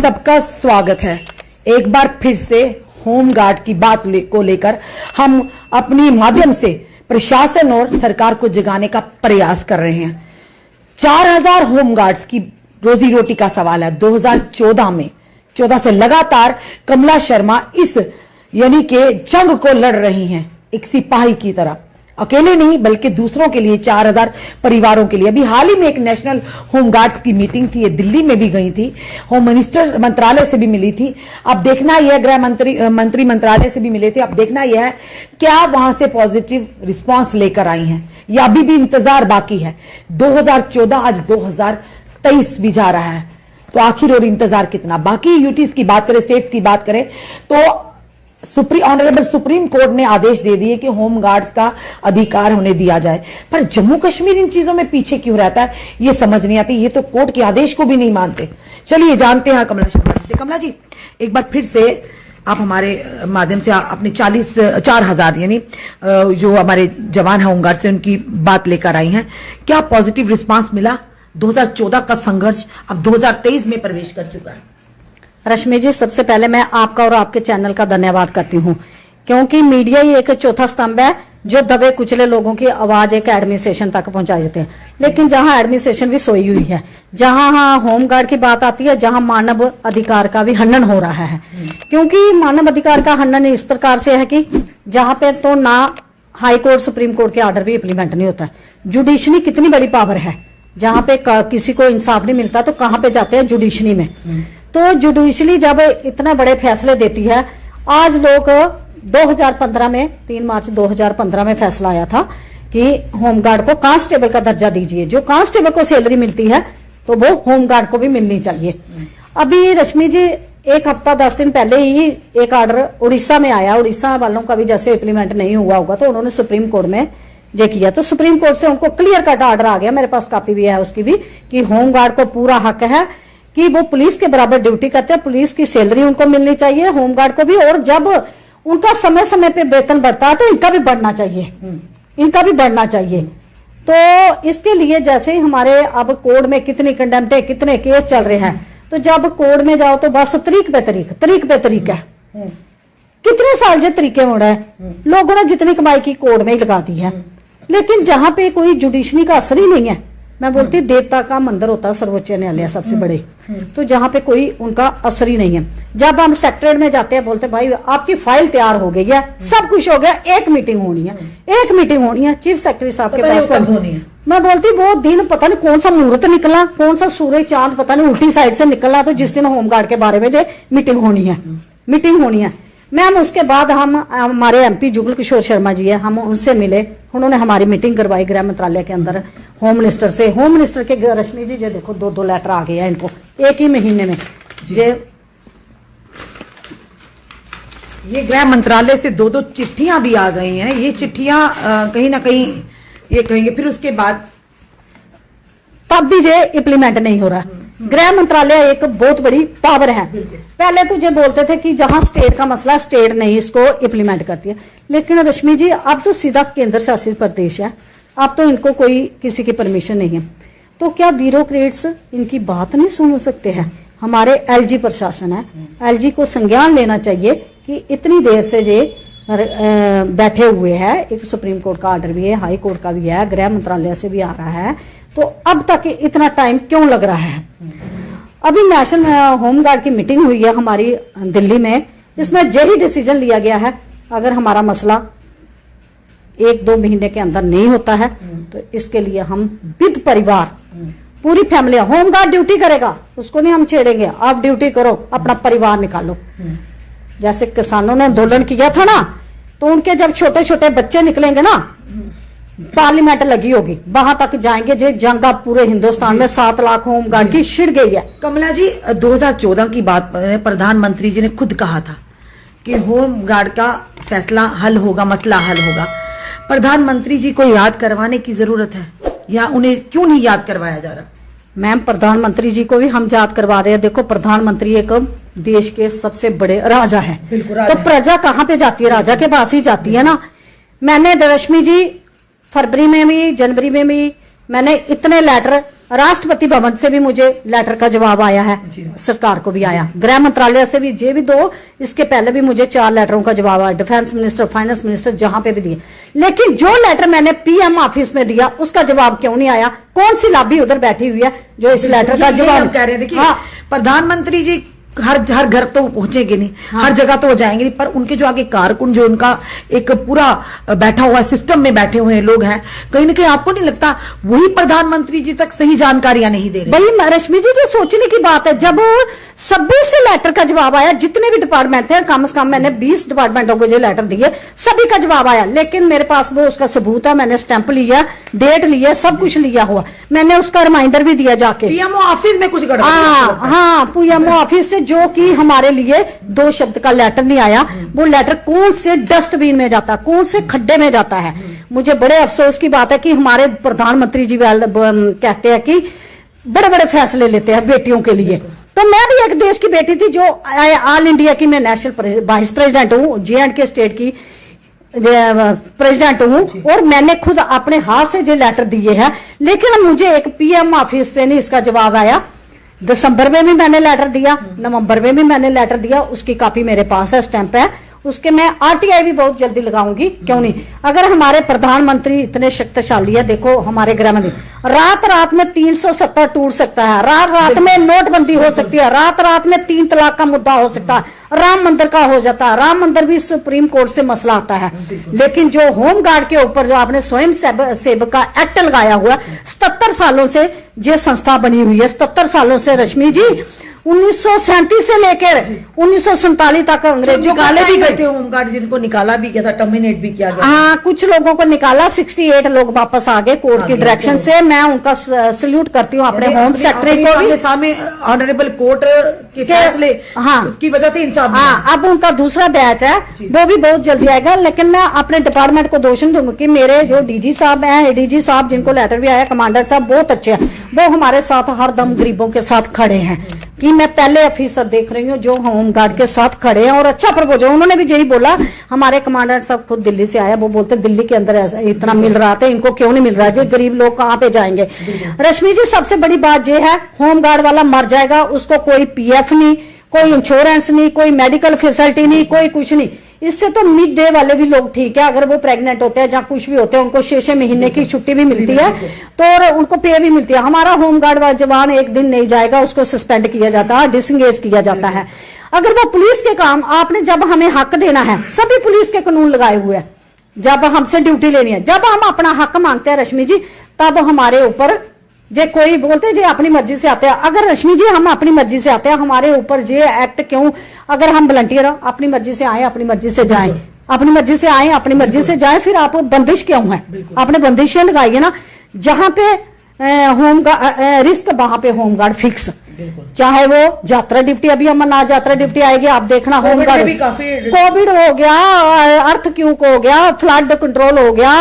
सबका स्वागत है। एक बार फिर से होमगार्ड की बात को लेकर हम अपनी माध्यम से प्रशासन और सरकार को जगाने का प्रयास कर रहे हैं। 4000 होमगार्ड्स की रोजी रोटी का सवाल है। 2014 से लगातार कमला शर्मा इस यानी कि जंग को लड़ रही हैं, एक सिपाही की तरह। अकेले नहीं बल्कि दूसरों के लिए, 4000 परिवारों के लिए। अभी हाल ही में एक नेशनल होमगार्ड्स की मीटिंग थी, ये दिल्ली में भी गई थी, होम मिनिस्टर मंत्रालय से भी मिली थी। अब देखना यह, गृह मंत्री मंत्रालय से भी मिले थे। अब देखना यह है क्या वहां से पॉजिटिव रिस्पांस लेकर आई हैं या अभी भी इंतजार बाकी है। 2014 आज 2023 भी जा रहा है, तो आखिर और इंतजार कितना बाकी। यूटीज की बात करें, स्टेट्स की बात करें तो ऑनरेबल सुप्रीम कोर्ट ने आदेश दे दिए कि होमगार्ड्स का अधिकार होने दिया जाए, पर जम्मू कश्मीर इन चीजों में पीछे क्यों रहता है ये समझ नहीं आती। ये तो कोर्ट के आदेश को भी नहीं मानते। चलिए जानते हैं कमला शर्मा जी से। कमला जी, एक बार फिर से आप हमारे माध्यम से अपने 4000 यानी जो हमारे जवान हैं होमगार्ड से, उनकी बात लेकर आई हैं। क्या पॉजिटिव रिस्पांस मिला? 2014 का संघर्ष अब 2023 में प्रवेश कर चुका है। रश्मि जी, सबसे पहले मैं आपका और आपके चैनल का धन्यवाद करती हूँ, क्योंकि मीडिया ही एक चौथा स्तंभ है जो दबे कुचले लोगों की आवाज एक एडमिनिस्ट्रेशन तक पहुंचाई जाते हैं। लेकिन जहां एडमिनिस्ट्रेशन भी सोई हुई है, जहां होमगार्ड की बात आती है, जहां मानव अधिकार का भी हनन हो रहा है। क्योंकि मानव अधिकार का हनन इस प्रकार से है कि जहां पे तो ना हाई कोर्ट सुप्रीम कोर्ट के ऑर्डर भी इम्प्लीमेंट नहीं होता है। जुडिशरी कितनी बड़ी पावर है, जहां पे किसी को इंसाफ नहीं मिलता तो कहां पे जाते हैं? जुडिशरी में। तो जुडिशरी जब इतने बड़े फैसले देती है, आज लोग 2015 में 3 मार्च 2015 में फैसला आया था कि होमगार्ड को कांस्टेबल का दर्जा दीजिए। जो कांस्टेबल को सैलरी मिलती है तो वो होमगार्ड को भी मिलनी चाहिए। अभी रश्मि जी, 1 हफ्ता 10 दिन पहले ही एक ऑर्डर उड़ीसा में आया। उड़ीसा वालों का भी जैसे इम्प्लीमेंट नहीं हुआ होगा तो उन्होंने सुप्रीम कोर्ट में ये किया, तो सुप्रीम कोर्ट से उनको क्लियर कट ऑर्डर आ गया, मेरे पास कॉपी भी है उसकी भी, कि होमगार्ड को पूरा हक है कि वो पुलिस के बराबर ड्यूटी करते हैं, पुलिस की सैलरी उनको मिलनी चाहिए, होमगार्ड को भी। और जब उनका समय समय पे वेतन बढ़ता है तो इनका भी बढ़ना चाहिए, इनका भी बढ़ना चाहिए। तो इसके लिए जैसे ही हमारे अब कोर्ट में कितनी कंडेम्प्ट है, कितने केस चल रहे हैं, तो जब कोर्ट में जाओ तो बस तरीक पे तरीक है। कितने साल से तरीके हो रहे हैं, लोगों ने जितनी कमाई की कोर्ट में ही लगा दी है। लेकिन जहां पे कोई जुडिशरी का असर ही नहीं है, मैं बोलती देवता का मंदिर होता है सर्वोच्च न्यायालय सबसे बड़े, तो जहां पे कोई उनका असर ही नहीं है। जब हम सेक्रेटरीट में जाते हैं, बोलते भाई आपकी फाइल तैयार हो गई है, सब कुछ हो गया, एक मीटिंग होनी है, चीफ सेक्रेटरी साहब के पास होनी है। मैं बोलती वो दिन पता नहीं कौन सा मुहूर्त निकला, कौन सा सूरज चांद पता नहीं उल्टी साइड से निकला, तो जिस दिन होमगार्ड के बारे में जो मीटिंग होनी है मैम। उसके बाद हम हमारे MP जुगल किशोर शर्मा जी है, हम उनसे मिले, उन्होंने हमारी मीटिंग करवाई गृह मंत्रालय के अंदर होम मिनिस्टर से। होम मिनिस्टर के रश्मि जी, ये देखो 2 लेटर आ गए हैं इनको एक ही महीने में। ये गृह मंत्रालय से 2 चिट्ठियां भी आ गई हैं। ये चिट्ठियां कहीं ना कहीं ये कहेंगे, फिर उसके बाद तब भी ये इम्प्लीमेंट नहीं हो रहा। गृह मंत्रालय एक बहुत बड़ी पावर है। पहले तो ये बोलते थे कि जहां स्टेट का मसला, स्टेट नहीं इसको इम्प्लीमेंट करती है। लेकिन रश्मि जी, अब तो सीधा केंद्र शासित प्रदेश है, अब तो इनको कोई किसी की परमिशन नहीं है। तो क्या ब्यूरोक्रेट्स इनकी बात नहीं सुन सकते हैं? हमारे LG प्रशासन है, LG को संज्ञान लेना चाहिए कि इतनी देर से ये बैठे हुए हैं। एक सुप्रीम कोर्ट का ऑर्डर भी है, हाई कोर्ट का भी है, गृह मंत्रालय से भी आ रहा है, तो अब तक इतना टाइम क्यों लग रहा है? अभी नेशनल होमगार्ड की मीटिंग हुई है हमारी दिल्ली में, इसमें यही डिसीजन लिया गया है, अगर हमारा मसला 1-2 महीने के अंदर नहीं होता है तो इसके लिए हम विद परिवार पूरी फैमिली, होमगार्ड ड्यूटी करेगा उसको नहीं हम छेड़ेंगे, आप ड्यूटी करो, अपना परिवार निकालो। जैसे किसानों ने आंदोलन किया था ना, तो उनके जब छोटे छोटे बच्चे निकलेंगे ना, पार्लियामेंट लगी होगी, वहां तक जाएंगे। जो जंग पूरे हिंदुस्तान में 7 लाख होमगार्ड की छिड़ गई है। कमला जी, 2014 की बात प्रधानमंत्री जी ने खुद कहा था कि होमगार्ड का फैसला हल होगा, मसला हल होगा। प्रधानमंत्री जी को याद करवाने की जरूरत है या उन्हें क्यों नहीं याद करवाया जा रहा? मैम, प्रधानमंत्री जी को भी हम याद करवा रहे हैं। देखो, प्रधानमंत्री एक देश के सबसे बड़े राजा है, तो प्रजा कहाँ पे जाती है? राजा के पास ही जाती है ना। मैंने रश्मि जी फरवरी में भी, जनवरी में भी मैंने इतने लेटर राष्ट्रपति भवन से भी मुझे लेटर का जवाब आया है, सरकार को भी आया, गृह मंत्रालय से भी, ये भी 2, इसके पहले भी मुझे 4 लेटरों का जवाब आया, डिफेंस मिनिस्टर, फाइनेंस मिनिस्टर, जहां पे भी दिए। लेकिन जो लेटर मैंने पीएम ऑफिस में दिया उसका जवाब क्यों नहीं आया? कौन सी लॉबी उधर बैठी हुई है जो इस लेटर का जवाब कह रहे हैं? देखिए, प्रधानमंत्री जी हर घर तो पहुंचेंगे नहीं, हर जगह तो वो जाएंगे नहीं, पर उनके जो आगे कारकुन, जो उनका एक पूरा बैठा हुआ सिस्टम में बैठे हुए लोग हैं, कहीं ना कहीं आपको नहीं लगता वही प्रधानमंत्री जी तक सही जानकारियां नहीं दे रहे? भाई रश्मि जी, जो सोचने की बात है, जब सभी से लेटर का जवाब आया, जितने भी डिपार्टमेंट थे, कम से कम मैंने 20 डिपार्टमेंटों को जो लेटर दिए, सभी का जवाब आया, लेकिन मेरे पास वो उसका सबूत है, मैंने स्टैंप लिया, डेट लिया, सब कुछ लिया हुआ, मैंने उसका रिमाइंडर भी दिया जाके। पीएमओ ऑफिस में कुछ गड़बड़? हाँ, पीएमओ ऑफिस से, जो कि हमारे लिए 2 शब्द का लेटर नहीं आया। वो लेटर कौन से डस्टबिन में जाता, कौन से खड्डे में जाता है। मुझे बड़े अफसोस की बात है कि हमारे प्रधानमंत्री जी कहते हैं कि बड़े बड़े फैसले लेते हैं बेटियों के लिए। तो मैं भी एक देश की बेटी थी, जो ऑल इंडिया की मैं नेशनल वाइस प्रेसिडेंट हूँ, J&K स्टेट की प्रेसिडेंट हूँ, और मैंने खुद अपने हाथ से जो लेटर दिए हैं, लेकिन मुझे एक पीएम ऑफिस से नहीं इसका जवाब आया। दिसंबर में भी मैंने लेटर दिया, नवंबर में भी मैंने लेटर दिया, उसकी कॉपी मेरे पास है, स्टैंप है उसके। मैं आरटीआई भी बहुत जल्दी लगाऊंगी, क्यों नहीं। अगर हमारे प्रधानमंत्री इतने शक्तिशाली है, देखो हमारे गृह मंत्री, रात रात में 370 टूट सकता है, रात रात में नोटबंदी हो सकती है, रात रात में 3 तलाक का मुद्दा हो सकता है, राम मंदिर का हो जाता है, राम मंदिर भी सुप्रीम कोर्ट से मसला आता है। लेकिन जो होम गार्ड के ऊपर जो आपने स्वयं सेवक का एक्ट लगाया हुआ, 77 सालों से ये संस्था बनी हुई है, 77 सालों से रश्मि जी, 1937 से लेकर 1947 तक अंग्रेजों निकाले भी गए थे होमगार्ड, जिनको निकाला भी गया था, टर्मिनेट भी किया गया। हाँ, कुछ लोगों को निकाला, 68 लोग वापस आ गए कोर्ट की डायरेक्शन से। मैं उनका सल्यूट करती हूँ, अपने होम सेक्रेटरी को भी। सामने ऑनरेबल कोर्ट के फैसले की वजह से इंसाफ। हाँ, अब उनका दूसरा बैच है, वो भी बहुत जल्दी आएगा। लेकिन मैं अपने डिपार्टमेंट को दोष नहीं दूंगी कि मेरे जो डीजी साहब हैं, एडीजी साहब, जिनको लेटर भी आया, कमांडर साहब बहुत अच्छे हैं, वो हमारे साथ हर दम गरीबों के साथ खड़े हैं। कि मैं पहले ऑफिसर देख रही हूँ जो होमगार्ड के साथ खड़े हैं और अच्छा प्रपोजल। उन्होंने भी यही बोला, हमारे कमांडर साहब खुद दिल्ली से आया, वो बोलते दिल्ली के अंदर ऐसा इतना मिल रहा था, इनको क्यों नहीं मिल रहा है, जो गरीब लोग कहाँ पे जाएंगे। रश्मि जी, सबसे बड़ी बात यह है, होमगार्ड वाला मर जाएगा, उसको कोई पीएफ नहीं, कोई इंश्योरेंस नहीं, कोई मेडिकल फैसिलिटी नहीं, कोई कुछ नहीं। इससे तो मिड डे वाले भी लोग ठीक है, अगर वो प्रेग्नेंट होते हैं या कुछ भी होते हैं, उनको 6 महीने की छुट्टी भी मिलती है, तो और उनको पे भी मिलती है। हमारा होमगार्ड वाला जवान एक दिन नहीं जाएगा, उसको सस्पेंड किया जाता है, डिसंगेज किया जाता है। अगर वो पुलिस के काम, आपने जब हमें हक देना है, सभी पुलिस के कानून लगाए हुए हैं, जब हमसे ड्यूटी लेनी है, जब हम अपना हक मांगते हैं रश्मि जी, तब हमारे ऊपर जे कोई बोलते जे अपनी मर्जी से आते हैं। अगर रश्मि जी हम अपनी मर्जी से आते हैं, हमारे ऊपर जे एक्ट क्यों, अगर हम वलंटियर अपनी मर्जी से आए, अपनी मर्जी से जाएं, अपनी मर्जी से आए, अपनी मर्जी से जाएं, फिर आप बंदिश क्यों है? आपने बंदिशें लगाई है ना, जहां पे रिस्क वहां पे होमगार्ड फिक्स, चाहे वो यात्रा ड्यूटी, अभी अमरनाथ यात्रा ड्यूटी आएगी, आप देखना होमगार्ड, कोविड हो गया, अर्थ क्यों को हो गया, फ्लड कंट्रोल हो गया,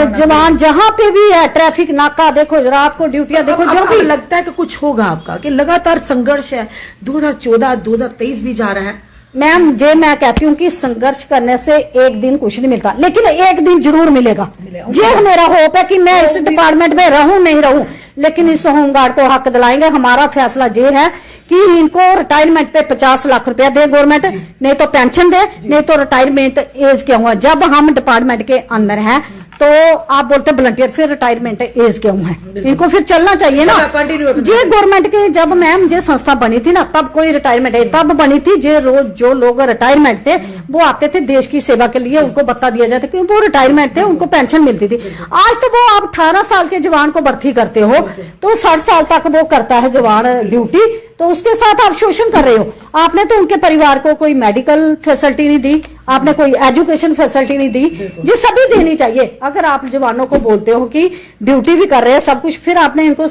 जवान जहां पे भी है, ट्रैफिक नाका देखो, रात को ड्यूटियां देखो, जो भी लगता है कि कुछ होगा आपका, कि लगातार संघर्ष है, 2014 2023 भी जा रहा है। मैम, मैं कहती हूँ कि संघर्ष करने से एक दिन कुछ नहीं मिलता, लेकिन एक दिन जरूर मिलेगा। ये मेरा होप है कि मैं इस डिपार्टमेंट में रहूं नहीं रहूं, लेकिन इस होमगार्ड को हक दिलाएंगे। हमारा फैसला ये है कि इनको रिटायरमेंट पे 50 लाख रुपया दे गवर्नमेंट, नहीं तो पेंशन दे, नहीं तो रिटायरमेंट एज क्या हुआ। जब हम डिपार्टमेंट के अंदर हैं तो आप बोलते वॉलंटियर, फिर रिटायरमेंट एज क्यों है? इनको फिर चलना चाहिए ना। जे गवर्नमेंट के जब मैम जे संस्था बनी थी ना, तब कोई रिटायरमेंट तब बनी थी, जो लोग रिटायरमेंट थे वो आते थे देश की सेवा के लिए, उनको बता दिया जाता क्योंकि वो रिटायरमेंट थे, उनको पेंशन मिलती थी। आज तो वो आप 18 साल के जवान को भर्ती करते हो तो 60 साल तक वो करता है जवान ड्यूटी, तो उसके साथ आप शोषण कर रहे हो। आपने तो उनके परिवार को कोई मेडिकल फैसिलिटी नहीं दी, आपने कोई एजुकेशन फैसिलिटी नहीं दी, ये सभी देनी चाहिए। अगर आप जवानों को बोलते हो कि ड्यूटी भी कर रहे हैं सब कुछ, फिर आपने इनको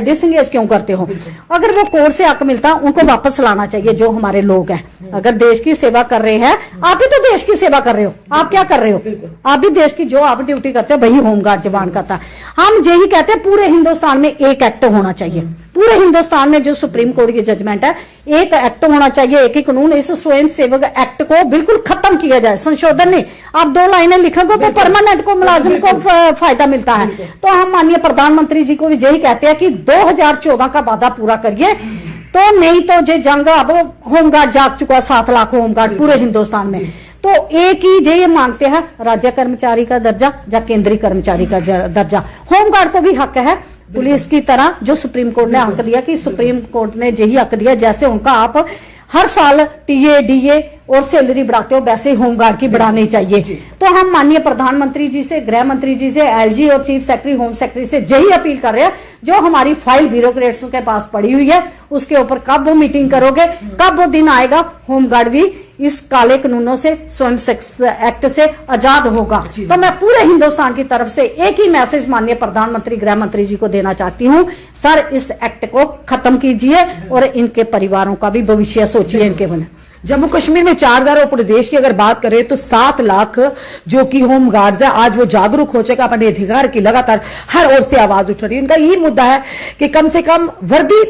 डिसंगेज क्यों करते हो? अगर वो कोर्ट से हक मिलता, उनको वापस लाना चाहिए। जो हमारे लोग हैं, अगर देश की सेवा कर रहे हैं, आप भी तो देश की सेवा कर रहे हो, आप क्या कर रहे हो? आप भी देश की, जो आप ड्यूटी करते हो वही होमगार्ड जवान करता है। हम यही कहते हैं, पूरे हिंदुस्तान में एक एक्ट होना चाहिए, पूरे हिंदुस्तान में जो सुप्रीम कोर्ट की जजमेंट है, एक एक्ट होना चाहिए, एक ही कानून। इस स्वयं सेवक एक्ट को बिल्कुल खत्म किया जाए, संशोधन नहीं, आप 2 लाइनें लिखोगे तो परमानेंट को मुलाजिम को फायदा मिलता है। तो हम माननीय प्रधानमंत्री जी को भी यही कहते हैं कि 2014 का वादा पूरा करिए, तो नहीं तो जे जंग अब होमगार्ड जाग चुका 7 लाख होमगार्ड पूरे हिंदुस्तान में। तो एक ही ये मांगते हैं राज्य कर्मचारी का दर्जा या केंद्रीय कर्मचारी का दर्जा। होमगार्ड को भी हक है पुलिस की तरह, जो सुप्रीम कोर्ट ने हक दिया कि सुप्रीम कोर्ट ने यही हक दिया जैसे उनका आप हर साल टीए डीए और सैलरी बढ़ाते हो वैसे ही होमगार्ड की बढ़ानी चाहिए। तो हम माननीय प्रधानमंत्री जी से, गृह मंत्री जी से, एलजी और चीफ सेक्रेटरी होम सेक्रेटरी से यही अपील कर रहे हैं, जो हमारी फाइल ब्यूरोक्रेट्स के पास पड़ी हुई है उसके ऊपर कब वो मीटिंग करोगे, कब वो दिन आएगा होमगार्ड भी इस काले कानूनों से, स्वयं सेक्स एक्ट से आजाद होगा। तो मैं पूरे हिंदुस्तान की तरफ से एक ही मैसेज माननीय प्रधानमंत्री गृह मंत्री जी को देना चाहती हूं, सर इस एक्ट को खत्म कीजिए और इनके परिवारों का भी भविष्य सोचिए इनके बने। जम्मू कश्मीर में 4000 और पूरे देश की अगर बात करें तो 7 लाख जो कि होम गार्ड है, आज वो जागरूक हो चुका अपने अधिकार की, लगातार हर ओर से आवाज उठ रही है। उनका यही मुद्दा है कि कम से कम वर्दी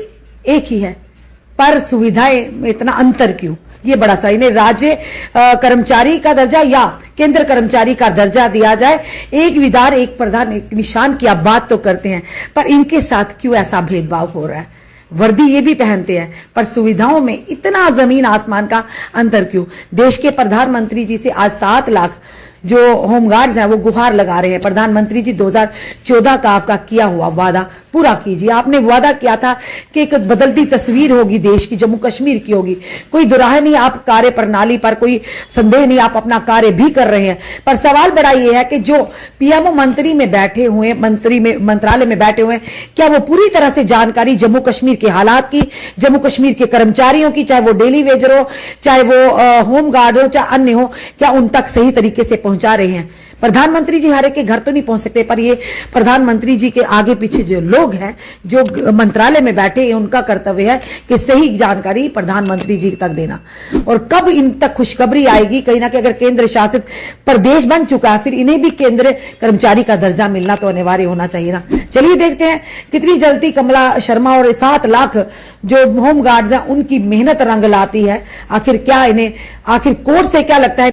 एक ही है पर सुविधाएं में इतना अंतर क्यों, ये बड़ा सही नहीं। राज्य कर्मचारी का दर्जा या केंद्र कर्मचारी का दर्जा दिया जाए, एक विधान एक प्रधान एक निशान की आप बात तो करते हैं, पर इनके साथ क्यों ऐसा भेदभाव हो रहा है। वर्दी ये भी पहनते हैं पर सुविधाओं में इतना जमीन आसमान का अंतर क्यों। देश के प्रधानमंत्री जी से आज 7 लाख जो होमगार्ड्स हैं वो गुहार लगा रहे हैं, प्रधानमंत्री जी 2014 का आपका किया हुआ वादा पूरा कीजिए। आपने वादा किया था कि एक बदलती तस्वीर होगी देश की, जम्मू कश्मीर की होगी, कोई दुराह नहीं, आप कार्य प्रणाली पर कोई संदेह नहीं, आप अपना कार्य भी कर रहे हैं। पर सवाल बड़ा ये है कि जो पीएमओ मंत्री में बैठे हुए, मंत्रालय में बैठे हुए, क्या वो पूरी तरह से जानकारी जम्मू कश्मीर के हालात की, जम्मू कश्मीर के कर्मचारियों की, चाहे वो डेली वेजर हो, चाहे वो होमगार्ड हो, चाहे अन्य हो, क्या उन तक सही तरीके से पहुंचा रहे हैं। प्रधानमंत्री जी हर एक के घर तो नहीं पहुंच सकते, पर ये प्रधानमंत्री जी के आगे पीछे जो लोग हैं, जो मंत्रालय में बैठे हैं, उनका कर्तव्य है कि सही जानकारी प्रधानमंत्री जी तक देना। और कब इन तक खुशखबरी आएगी, कहीं ना कहीं अगर केंद्र शासित प्रदेश बन चुका है, फिर इन्हें भी केंद्र कर्मचारी का दर्जा मिलना तो अनिवार्य होना चाहिए ना। चलिए देखते हैं कितनी जल्दी कमला शर्मा और 7 लाख जो होमगार्ड्स हैं उनकी मेहनत रंग लाती है। आखिर क्या इन्हें, आखिर कोर्ट से क्या लगता है